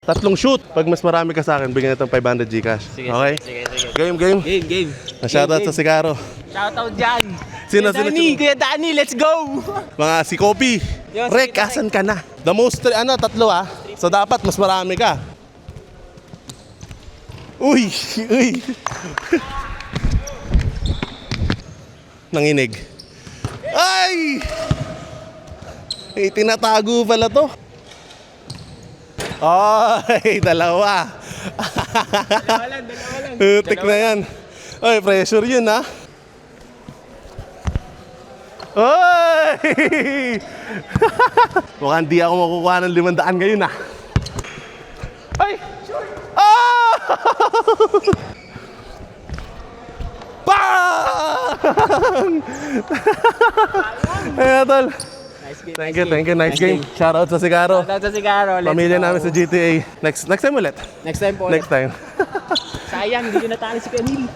Tatlong shoot. Pag mas marami ka sa akin, bigyan natin 500 Gcash. Sige, Okay? sige. Game. Game. Shoutout sa Sigaro. Shoutout dyan. Sino? Kuya Danny, let's go! Mga si Kopi. Yo, Rek, sige, asan ka na? The most, tatlo So dapat mas marami ka. Uy! Nanginig. Ay! Tinatago pala to. Ay, dalawa. Dalawa lang. Utik na yan. Ay, pressure yun ha. Ay! Mukhang di ako makukuha ng 500 ngayon ah. Ay! Ah! Bang! Ayan, tol. Nice game. Thank you. Nice game. Shoutout sa Sigaro. Shoutout sa Sigaro. Let's Pamilya go. namin sa GTA. Next time ulit. Next time po. Next time. Sayang, hindi ko natalo si Camille.